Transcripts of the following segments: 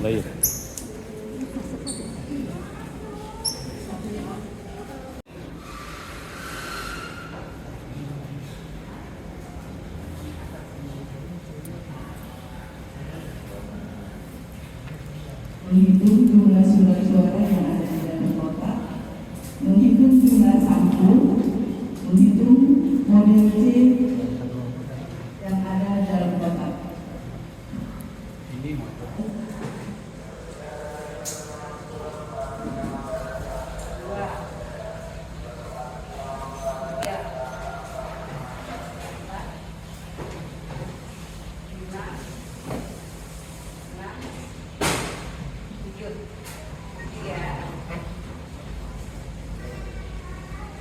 Baik. Menghitung jumlah surat suara yang ada di dalam kotak, menghitung jumlah sampul, menghitung model C yang ada dalam kotak.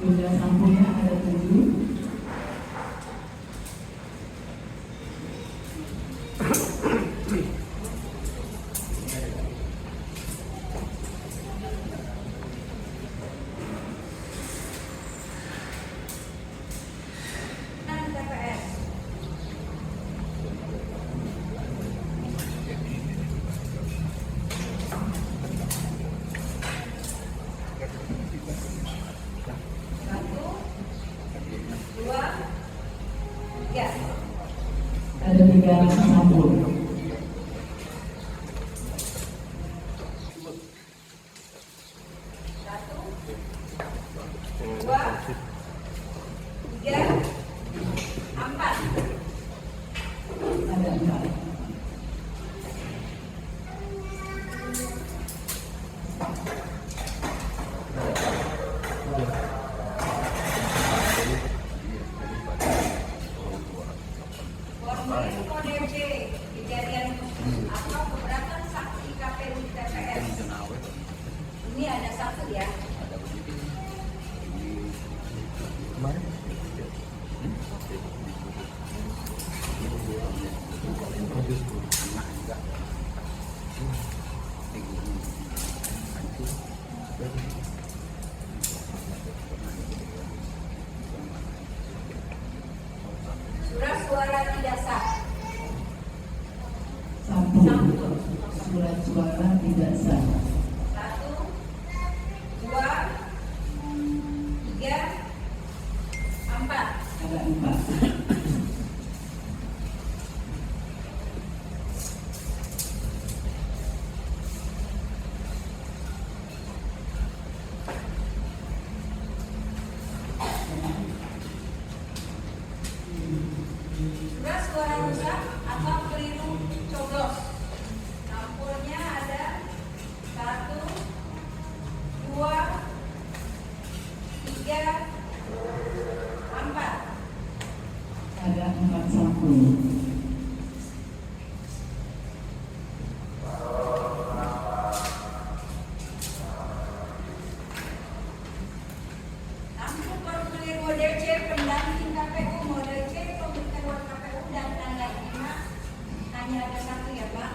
Jumlah sampulnya ada 7. Ada 3 sampul. Ini ada 1 ya. Surat suara tidak sah. 1. Surat suara tidak sah. 1, 2, 3, 4. Ada 4. Surat suara rusak atau keliru coblos. Sampulnya ada 1, 2, 3, 4. Ada 4 sampul. Sampul formulir model C pendamping KPU, model C pemberitahuan KPU dan tanda terima hanya ada 1 ya Pak.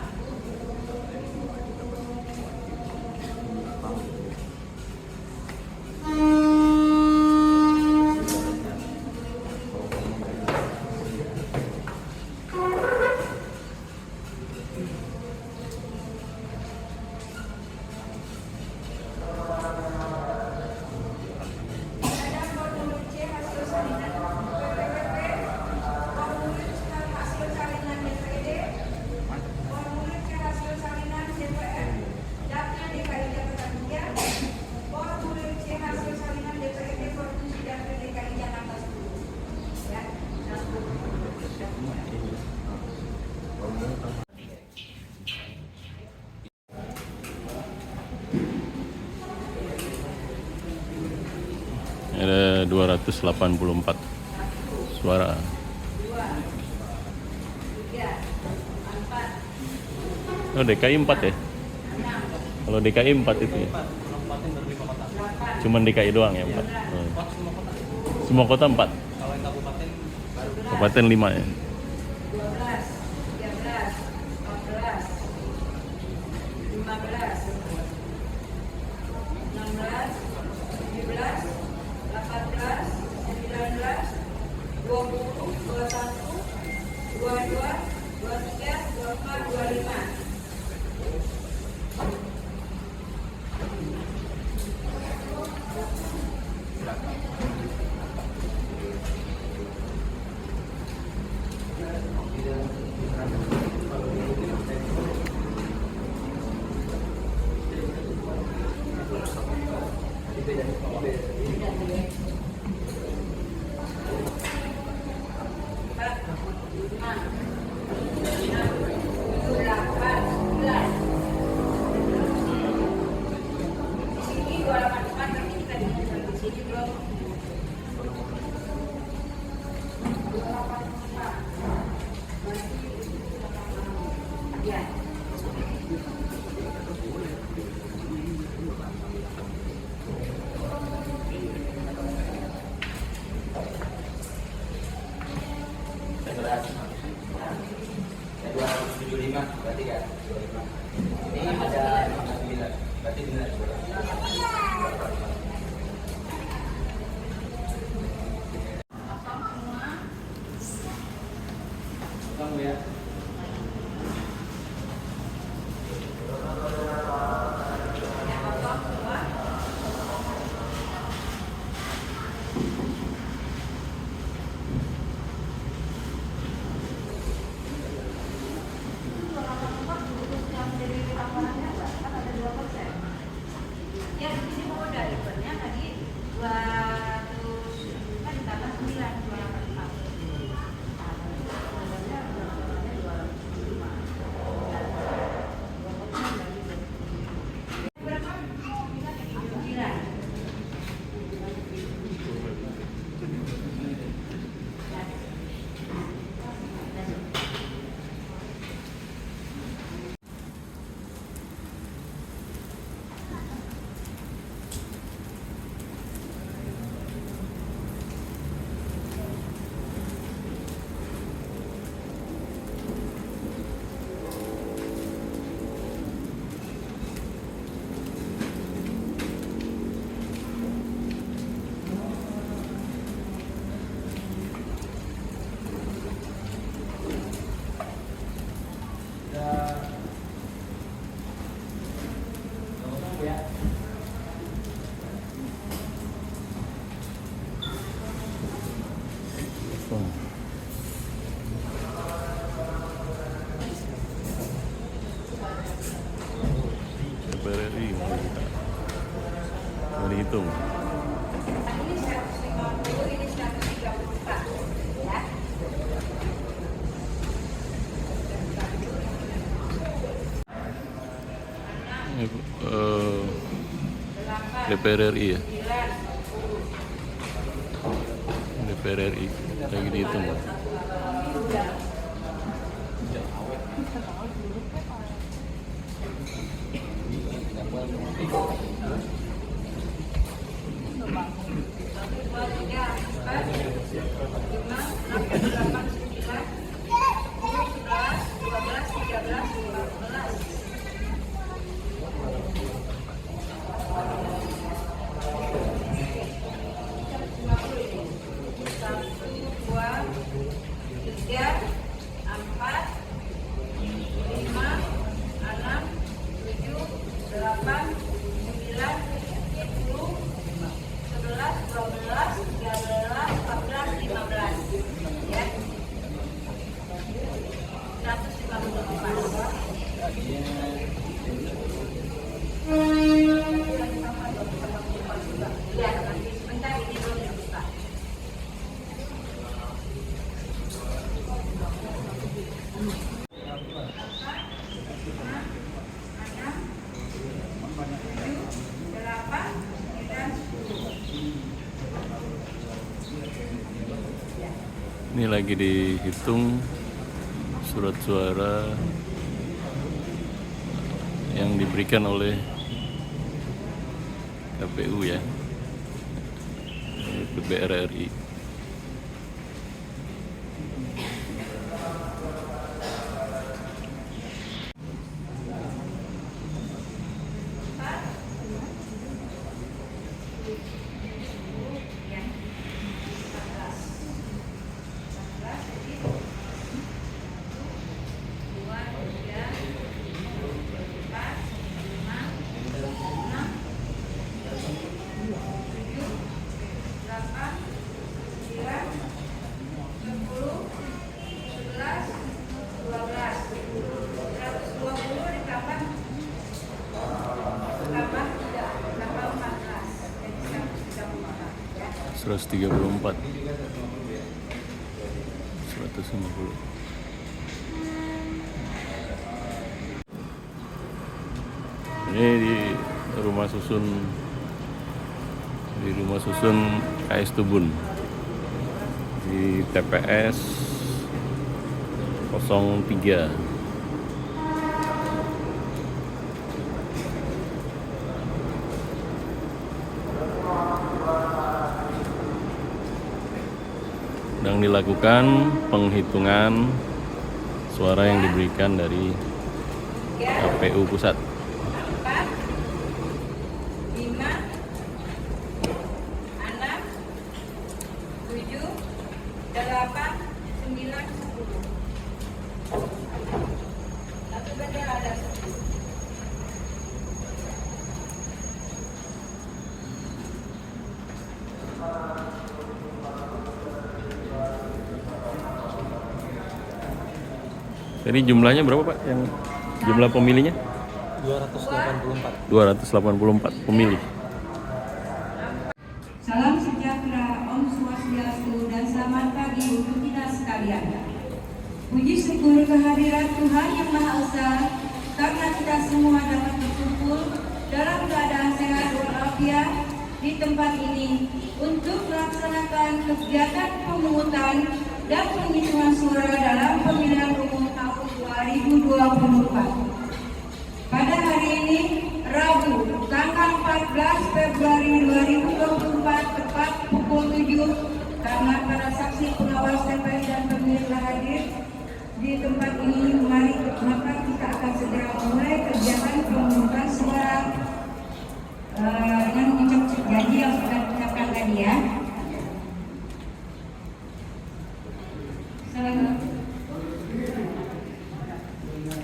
Ada formulir C hasil salinan PPWP, formulir hasil salinan DPD, formulir C hasil salinan DPR, data DKI Jakarta 3, formulir C hasil salinan DPRD Provinsi Dapil DKI Jakarta 10. Ya, 1. Ada 284 suara. 2, 3, 4, Oh, DKI 4 ya? 6, Kalau DKI 4 itu ya? 8, Cuman DKI doang ya 4? 9, Semua kota 4? Kabupaten 5 ya? 12, 13, 14, 15, 16, 17, 18, 19, 20, 21, 22, 23, 24, 25. Sini 284 tapi kita di sini belum. 284. Ya. Berarti kan? Ini ada 9, berarti benar. Kamu ya. Ya, di sini mau dari livernya tadi 200 kan ditambah 9 DPR RI mau dihitung. Ini 150, ini 134 ya. Ini, DPR RI ya. 9, DPR RI lagi dihitung. Ini lagi dihitung surat suara yang diberikan oleh KPU ya, DPR RI. 134 150. Ini di rumah susun KS Tubun di TPS 03. Sedang dilakukan penghitungan suara yang diberikan dari KPU Pusat. 4, 5, 6, 7, 8, 9, 10. Satu bendera ada 10. Jadi jumlahnya berapa Pak? Yang jumlah pemilihnya? 284 pemilih. Salam sejahtera, Om Swastiastu, dan selamat pagi untuk kita sekalian. Puji syukur kehadirat Tuhan Yang Maha Esa karena kita semua dapat berkumpul dalam keadaan sehat walafiat di tempat ini untuk melaksanakan kegiatan pemungutan dan penghitungan suara dalam pemilihan umum tahun 2024. Pada hari ini, Rabu, tanggal 14 Februari 2024, tepat pukul 7, karena para saksi pengawas TPS dan pemilih telah hadir di tempat ini, maka kita akan segera mulai kegiatan pemungutan suara dengan ucap janji yang sudah diucapkan tadi ya.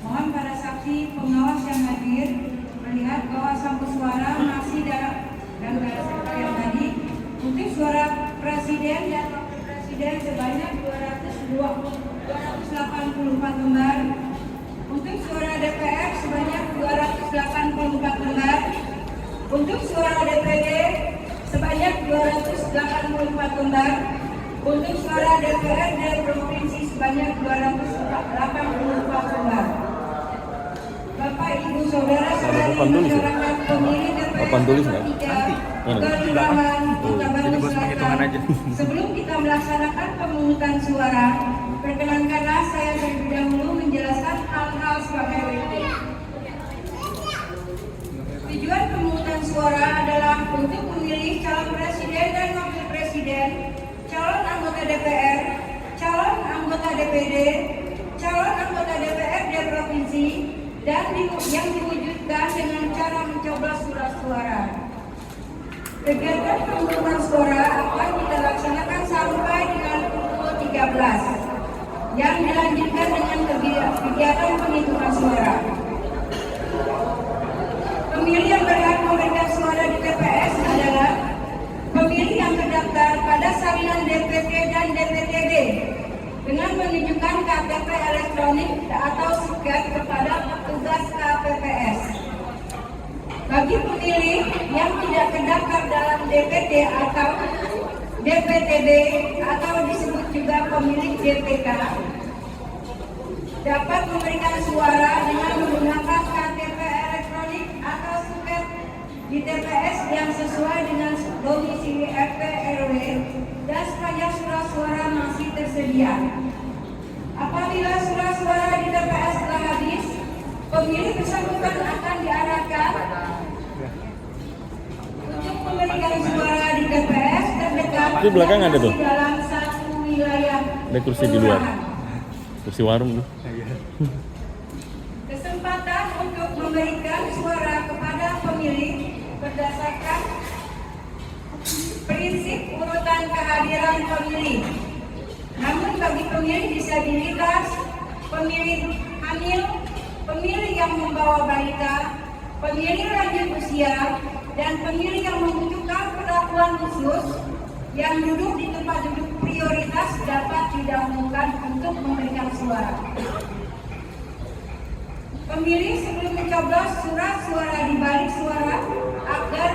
Mohon para saksi pengawas yang hadir melihat bahwa sampul suara masih dalam dan para sektor yang tadi untuk suara presiden dan wakil presiden sebanyak 284 lembar, untuk suara DPR sebanyak 284 lembar, untuk suara DPD sebanyak 284 lembar, untuk suara DPRD provinsi sebanyak 284 lembar. Bapak, Ibu, Saudara-saudari masyarakat pemilih TPS 3 Kelurahan Kota Batu Selatan. Sebelum kita melaksanakan pemungutan suara, perkenankanlah saya terlebih dahulu menjelaskan hal-hal sebagai berikut. Tujuan pemungutan suara adalah untuk memilih calon presiden dan wakil presiden, calon anggota DPR, calon anggota DPD, calon anggota DPRD provinsi, dan yang diwujudkan dengan cara mencoblos surat suara. Kegiatan pemungutan suara akan kita laksanakan sampai dengan pukul 13, yang dilanjutkan dengan kegiatan penghitungan suara. Pemilih yang berhak memberikan suara di TPS adalah pemilih yang terdaftar pada salinan DPT dan DPTB dengan menunjukkan KTP elektronik atau suket kepada petugas KPPS. Bagi pemilih yang tidak terdaftar dalam DPT atau DPTB atau disebut juga pemilih DPK, dapat memberikan suara dengan menggunakan KTP elektronik atau suket di TPS yang sesuai dengan domisili RT RW dan sepanjang surat suara masih tersedia. Apabila surat suara di TPS telah habis, pemilih bersangkutan akan diarahkan untuk memberikan suara di TPS terdekat Di belakang ada tuh. dalam satu wilayah. Ada kursi di luar. Kursi warung tuh. Kesempatan untuk memberikan suara kepada pemilih berdasarkan prinsip urutan kehadiran pemilih. Namun bagi pemilih disabilitas, pemilih hamil, pemilih yang membawa balita, pemilih lanjut usia, dan pemilih yang membutuhkan perlakuan khusus yang duduk di tempat duduk prioritas dapat didahulukan untuk memberikan suara. Pemilih sebelum mencoblos surat suara di balik suara agar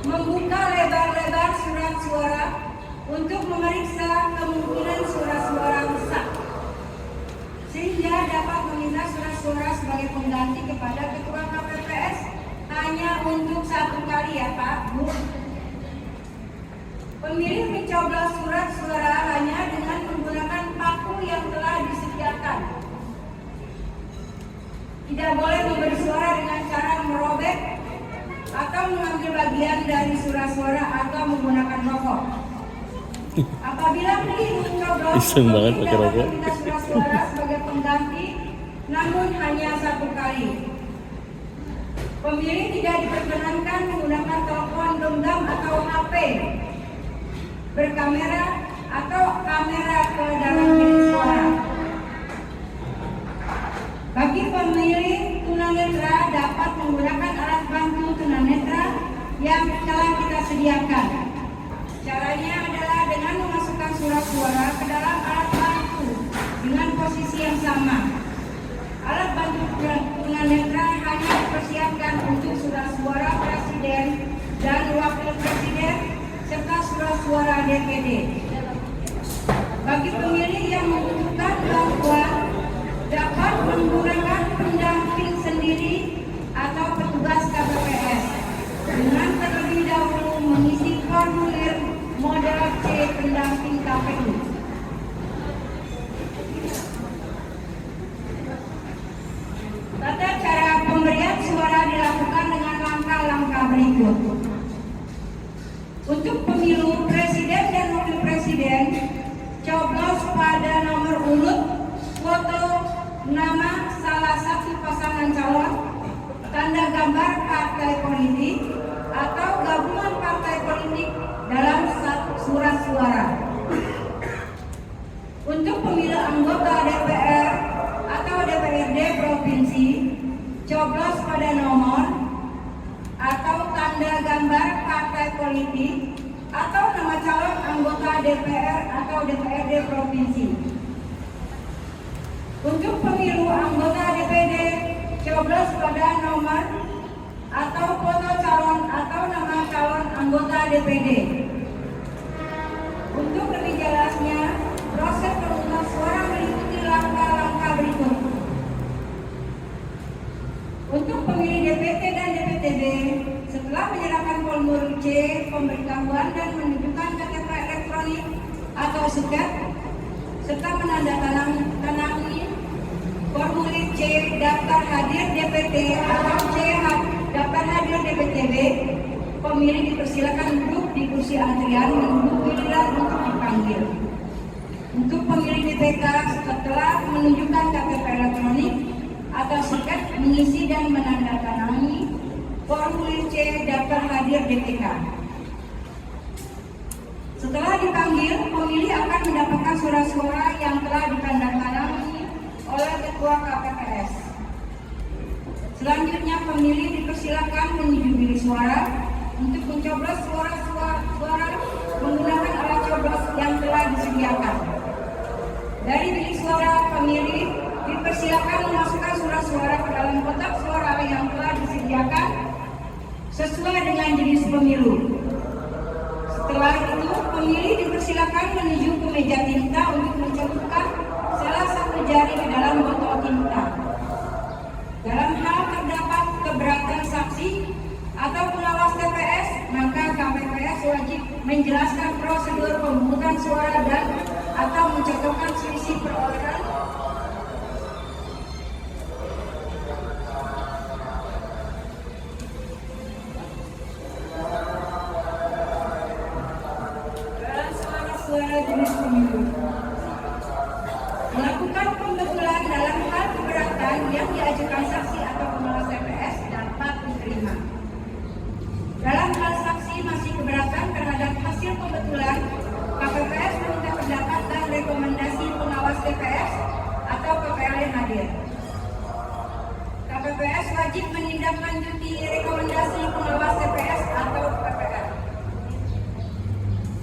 membuka lebar-lebar surat suara untuk memeriksa kemungkinan surat-suara rusak sehingga dapat meminta surat-suara sebagai pengganti kepada Ketua KPPS hanya untuk 1 kali ya Pak, Bu. Pemilih mencoblos surat suara hanya dengan menggunakan paku yang telah disediakan. Tidak boleh memberi suara dengan cara merobek atau mengambil bagian dari surat suara atau menggunakan rokok. Apabila pemilih mencoblos, Iseng banget pakai dapat rokok. meminta surat suara sebagai pengganti, namun hanya 1 kali. Pemilih tidak diperkenankan menggunakan telepon genggam atau HP berkamera atau kamera ke dalam bilik suara. Bagi pemilih tunanetra dapat menggunakan alat bantu tunanetra yang telah kita sediakan. Caranya adalah dengan memasukkan surat suara ke dalam alat bantu dengan posisi yang sama. Alat bantu tunanetra hanya dipersiapkan untuk surat suara presiden dan wakil presiden serta surat suara DPD. Bagi pemilih yang membutuhkan bantuan dapat menggunakan pendamping sendiri atau petugas KPPS dengan terlebih dahulu mengisi formulir model C pendamping KPU. Tata cara pemberian suara dilakukan dengan langkah-langkah berikut. Untuk pemilu presiden dan wakil presiden, coblos pada nomor urut foto nama salah satu pasangan calon, tanda gambar partai politik atau gabungan partai politik dalam surat suara. Untuk pemilu anggota DPR atau DPRD provinsi, coblos pada nomor atau tanda gambar partai politik atau nama calon anggota DPR atau DPRD provinsi. Untuk pemilu anggota DPD, coblos pada nomor atau foto calon atau nama calon anggota DPD. Untuk lebih jelasnya, proses pemungutan suara meliputi langkah-langkah berikut. Untuk pemilih DPT dan DPTB, setelah menyerahkan formulir C pemberitahuan dan menunjukkan KTP elektronik atau suket, serta menandatangani formulir C daftar hadir DPT atau C daftar hadir DPTB, pemilih dipersilakan duduk di kursi antrian menunggu giliran untuk dipanggil. Untuk pemilih DPK setelah menunjukkan KTP elektronik atau suket, mengisi dan menandatangani formulir C daftar hadir DPK. Setelah dipanggil, pemilih akan mendapatkan surat suara yang telah ditandatangani oleh Ketua KPPS. Selanjutnya, pemilih dipersilakan menuju bilik suara untuk mencoblos suara menggunakan alat coblos yang telah disediakan. Dari bilik suara, pemilih dipersilakan memasukkan surat suara ke dalam kotak suara yang telah disediakan sesuai dengan jenis pemilu. Setelah itu, pemilih dipersilakan menuju ke meja tinta untuk mencelupkan salah satu jari ke dalam botol tinta. Dalam hal terdapat keberatan saksi atau pengawas TPS, maka KPPS wajib menjelaskan prosedur pemungutan suara dan atau mencocokkan selisih perolehan suara jenis pemilu. Melakukan pembetulan dalam hal keberatan yang diajukan saksi atau pengawas TPS dapat diterima. Dalam hal saksi masih keberatan terhadap hasil pembetulan, KPPS meminta pendapat dan rekomendasi pengawas TPS atau PPL yang hadir. KPPS wajib menindaklanjuti rekomendasi pengawas TPS atau PPL.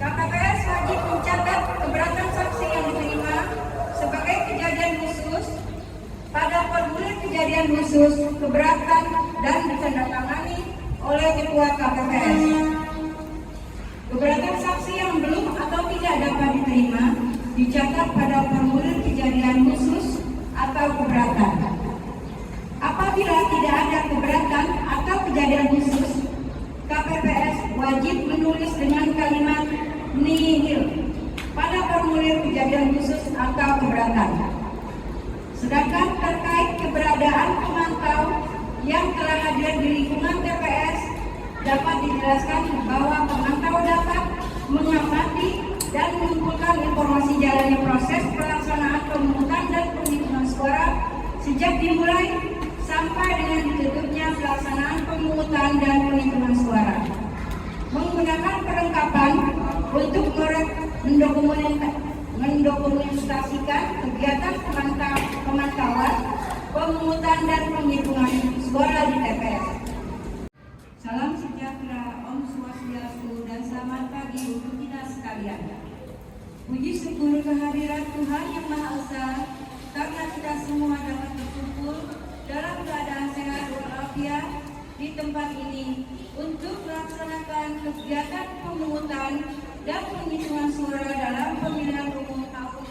KPPS wajib mencatat keberatan saksi yang diterima sebagai kejadian khusus pada formulir kejadian khusus keberatan dan ditandatangani oleh Ketua KPPS. Keberatan saksi yang belum atau tidak dapat diterima dicatat pada formulir kejadian khusus atau keberatan. Apabila tidak ada keberatan atau kejadian khusus, KPPS wajib menulis dengan kalimat nihil pada formulir kejadian khusus atau keberatan. Sedangkan terkait keberadaan pemantau yang telah hadir di lingkungan TPS, dapat dijelaskan bahwa pemantau dapat mengamati dan mengumpulkan informasi jalannya proses pelaksanaan pemungutan dan penghitungan suara sejak dimulai sampai dengan ditutupnya pelaksanaan pemungutan dan penghitungan suara. Menggunakan perlengkapan untuk mendokumentasikan kegiatan pemantauan, pemungutan dan penghitungan suara di TPS. Salam sejahtera, Om Swastiastu, dan selamat pagi untuk kita sekalian. Puji syukur kehadiran Tuhan Yang Maha Esa karena kita semua dapat berkumpul dalam keadaan sehat walafiat di tempat ini untuk melaksanakan kegiatan pemungutan dan penghitungan suara dalam pemilihan umum tahun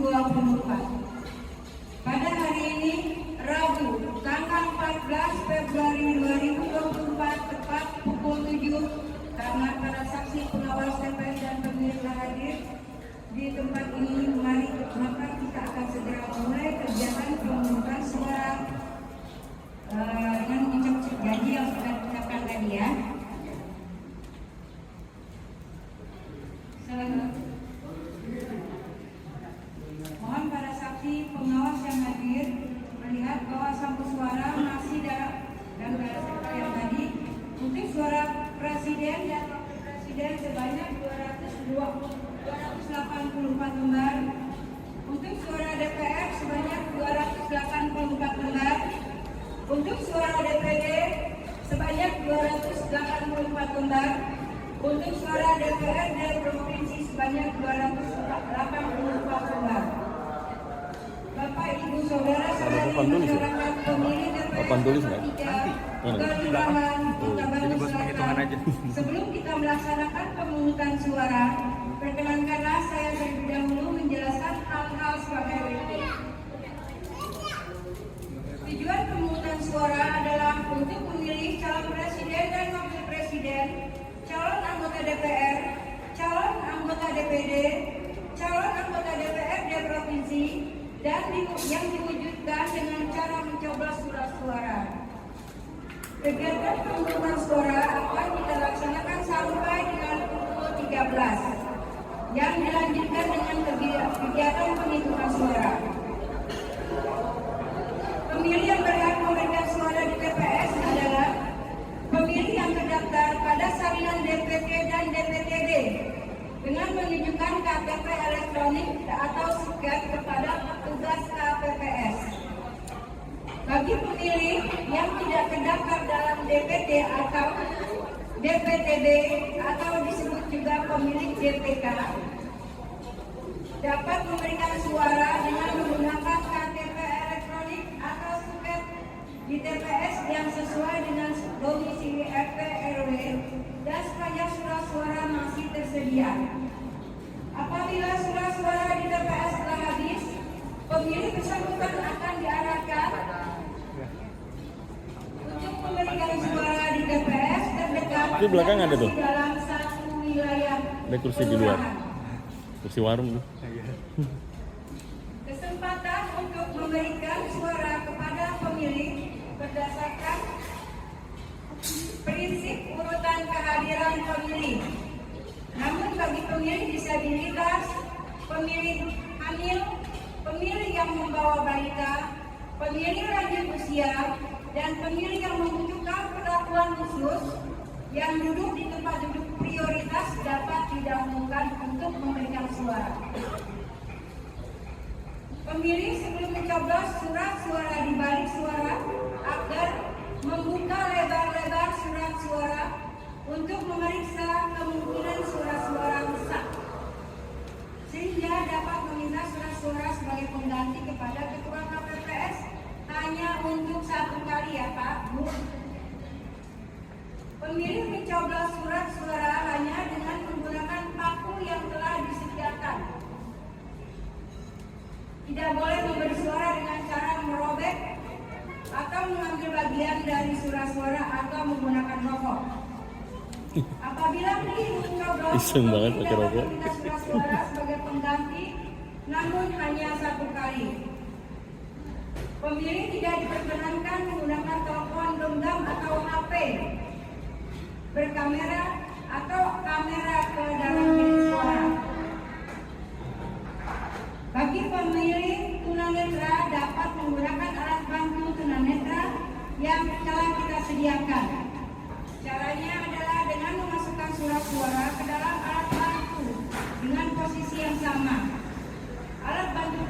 2024. Pada hari ini, Rabu, tanggal 14 Februari 2024, tepat pukul 7, karena para saksi pengawas TPS dan pemilih hadir di tempat ini, maka kita akan segera memulai kegiatan pemungutan suara dengan mengucap janji yang sudah diucapkan tadi ya. Mohon para saksi pengawas yang hadir melihat bahwa sampul suara masih dalam seperti yang tadi. Untuk suara presiden dan wakil presiden sebanyak 284 lembar. Untuk suara DPR sebanyak 284 lembar. Untuk suara DPD sebanyak 284 lembar. Untuk suara DPRD provinsi sebanyak 284 lembar. Bapak, Ibu, Saudara-saudari masyarakat pemilih tulis TPS nggak? 3 Kelurahan Kota Baru Selatan. Sebelum kita melaksanakan pemungutan suara, perkenankanlah saya terlebih dahulu menjelaskan hal-hal sebagai berikut. Tujuan pemungutan suara adalah untuk memilih calon presiden dan wakil presiden, calon anggota DPR, calon anggota DPD, calon anggota DPRD provinsi, dan yang diwujudkan dengan cara mencoblos surat suara. Kegiatan pemungutan suara akan kita laksanakan sampai dengan pukul 13, yang dilanjutkan dengan kegiatan penghitungan suara. Pemilih yang berhak memberikan suara di TPS adalah pemilih yang terdaftar pada salinan DPT dan DPTB dengan menunjukkan KTP elektronik atau suket kepada petugas KPPS. Bagi pemilih yang tidak terdaftar dalam DPT atau DPTB atau disebut juga pemilih DPK, dapat memberikan suara dengan menggunakan KTP elektronik atau suket di TPS yang sesuai dengan domisili RT RW dan sepanjang surat suara masih tersedia. Apabila surat suara di TPS telah habis, pemilih bersangkutan akan diarahkan untuk memberikan suara di TPS terdekat Di belakang ada tuh. dalam satu wilayah. Ada kursi di luar. Kursi warung tuh. Kesempatan untuk memberikan suara kepada pemilih berdasarkan prinsip urutan kehadiran pemilih. Namun bagi pemilih disabilitas, pemilih hamil, pemilih yang membawa balita, pemilih lanjut usia, dan pemilih yang membutuhkan perlakuan khusus yang duduk di tempat duduk prioritas dapat didahulukan untuk memberikan suara. Pemilih sebelum mencoblos surat suara di balik suara agar membuka lebar-lebar surat suara untuk memeriksa kemungkinan surat-suara rusak, sehingga dapat meminta surat suara sebagai pengganti kepada ketua KPPS hanya untuk 1 kali ya Pak, Bu. Pemilih mencoblos surat suara hanya dengan tidak boleh memberi suara dengan cara merobek atau mengambil bagian dari surat suara atau menggunakan rokok. Apabila pilih mencoblos Iseng banget pakai dapat rokok. meminta surat suara sebagai pengganti, namun hanya 1 kali. Pemilih tidak diperkenankan menggunakan telepon genggam atau HP berkamera atau kamera ke dalam bilik suara. Bagi pemilih tunanetra dapat menggunakan alat bantu tunanetra yang telah kita sediakan. Caranya adalah dengan memasukkan surat suara ke dalam alat bantu dengan posisi yang sama. Alat bantu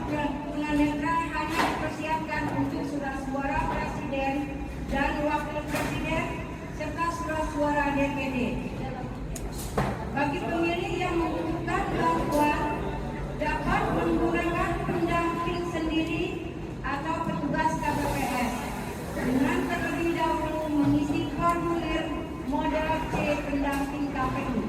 tunanetra hanya dipersiapkan untuk surat suara presiden dan wakil presiden serta surat suara DPD. Bagi pemilih yang membutuhkan bantuan dapat menggunakan pendamping sendiri atau petugas KPPS dengan terlebih dahulu mengisi formulir model C pendamping KPU.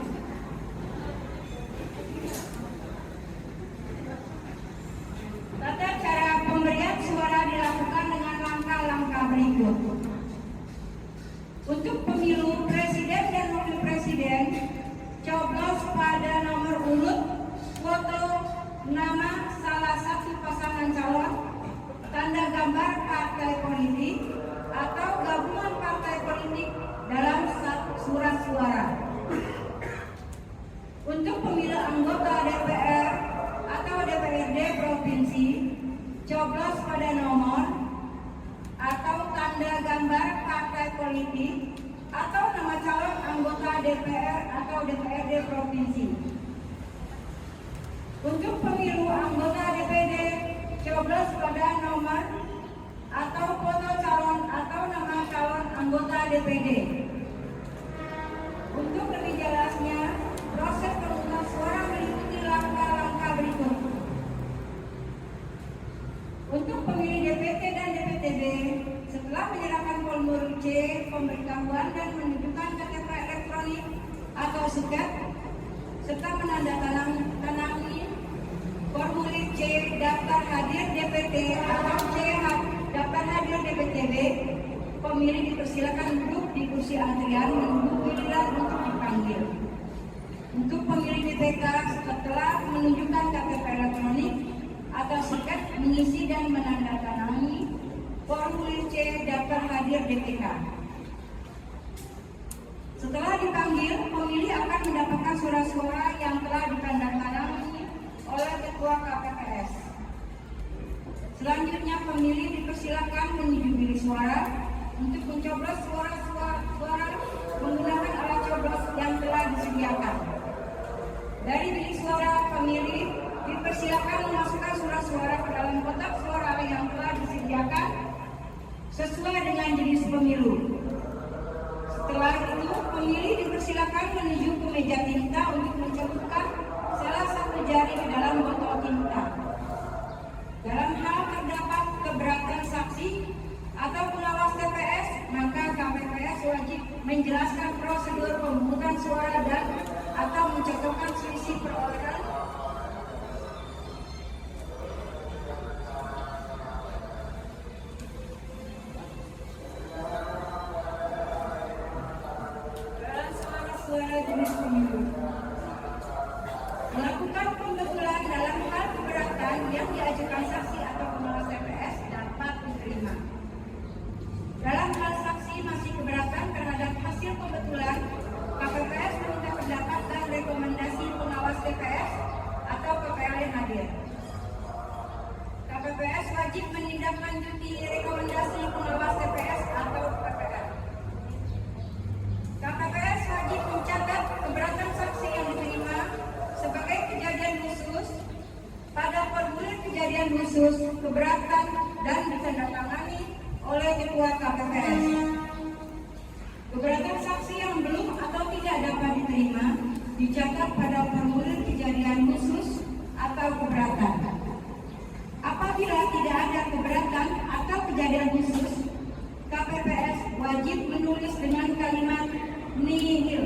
Tata cara pemberian suara dilakukan dengan langkah-langkah berikut. Untuk pemilu presiden dan wakil presiden, coblos pada nomor urut foto nama salah satu pasangan calon, tanda gambar partai politik atau gabungan partai politik dalam surat suara. Untuk pemilu anggota DPR atau DPRD provinsi, coblos pada nomor atau tanda gambar partai politik atau nama calon anggota DPR atau DPRD provinsi. Untuk pemilu anggota DPD, coblos pada nomor atau foto calon atau nama calon anggota DPD. Untuk lebih jelasnya, proses pemungutan suara meliputi langkah-langkah berikut. Untuk pemilih DPT dan DPTB, setelah menyerahkan formulir C, pemberitahuan dan menunjukkan KTP elektronik atau suket, serta menandatangani formulir C daftar hadir DPT atau C daftar hadir DPTB, pemilih dipersilakan duduk di kursi antrian menunggu giliran untuk dipanggil. Untuk pemilih DPK setelah menunjukkan KTP elektronik atau suket, mengisi dan menandatangani formulir C daftar hadir DPK. Setelah dipanggil, pemilih akan mendapatkan surat suara yang telah ditandatangani oleh Ketua KPPS. Selanjutnya, pemilih dipersilakan menuju bilik suara untuk mencoblos suara menggunakan alat coblos yang telah disediakan. Dari bilik suara, pemilih dipersilakan memasukkan surat suara ke dalam kotak suara yang telah disediakan sesuai dengan jenis pemilu. Setelah itu, pemilih dipersilakan menuju ke meja tinta untuk mencelupkan salah satu jari ke dalam botol tinta. Dalam hal terdapat keberatan saksi atau pengawas TPS, maka KPPS wajib menjelaskan prosedur pemungutan suara dan atau mencontohkan selisih perolehan suara jenis pemilu. Melakukan pembetulan dalam hal keberatan yang diajukan saksi atau pengawas TPS dapat diterima. Dalam hal saksi masih keberatan terhadap hasil pembetulan, KPPS meminta pendapat dan rekomendasi pengawas TPS atau KPL yang hadir. KPPS wajib menindaklanjuti rekomendasi pengawas TPS atau KPL. KPPS wajib mencatat keberatan saksi yang diterima sebagai kejadian khusus pada formulir kejadian khusus keberatan dan ditandatangani oleh Ketua KPPS. Keberatan saksi yang belum atau tidak dapat diterima dicatat pada formulir kejadian khusus atau keberatan. Apabila tidak ada keberatan atau kejadian khusus, KPPS wajib menulis dengan kalimat nihil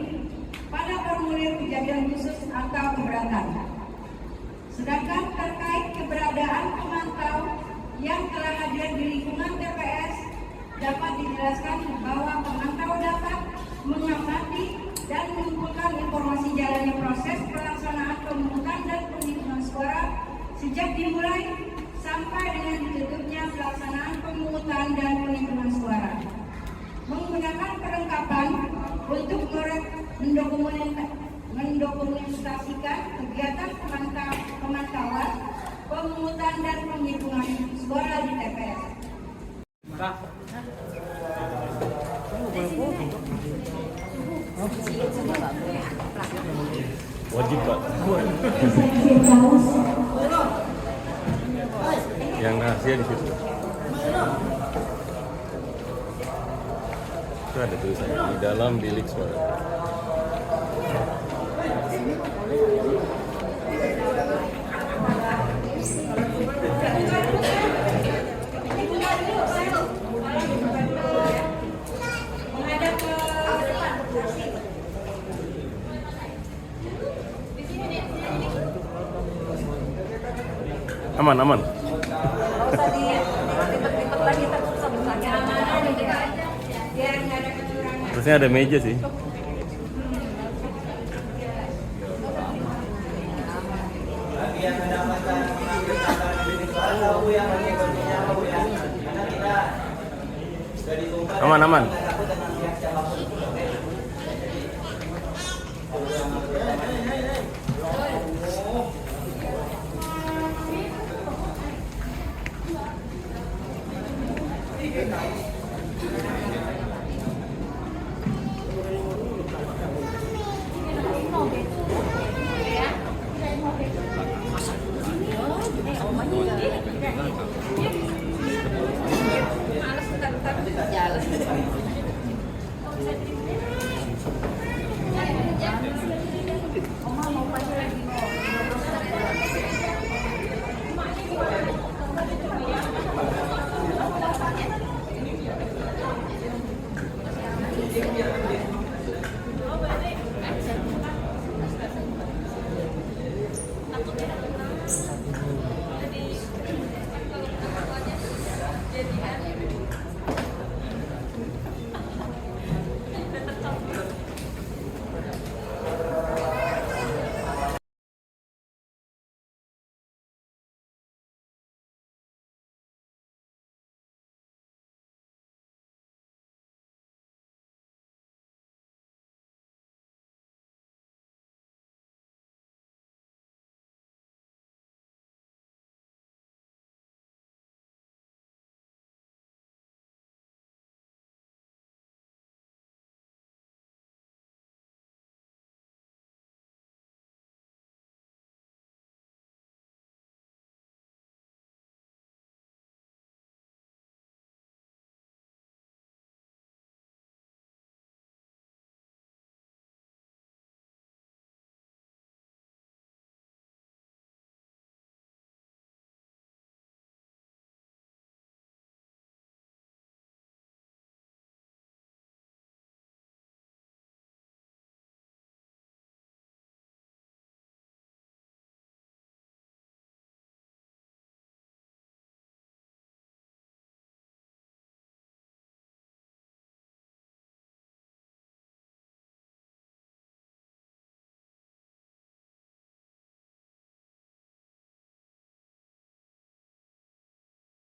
pada formulir kejadian khusus atau keberatan. Sedangkan terkait keberadaan pemantau yang telah hadir di lingkungan TPS, dapat dijelaskan bahwa pemantau dapat mengamati dan mengumpulkan informasi jalannya proses pelaksanaan pemungutan dan penghitungan suara sejak dimulai sampai dengan ditutupnya pelaksanaan pemungutan dan penghitungan suara. Menggunakan perlengkapan untuk mendokumentasikan kegiatan pemantauan, pemungutan dan penghitungan suara di TPS. Wajib Pak. Yang rahasia di situ. Itu ada tulisannya di dalam bilik suara. Aman, aman. Nggak usah ribet-ribet lagi, susah bukannya amanah gitu aja, biar nggak ada kecurangan. Terusnya ada meja sih. Bagi yang mendapatkan pengambil tanggal di bilik suara, Bu, yang pakai kopinya, Bu, ya. Karena kita sudah ditumpah. Aman, aman.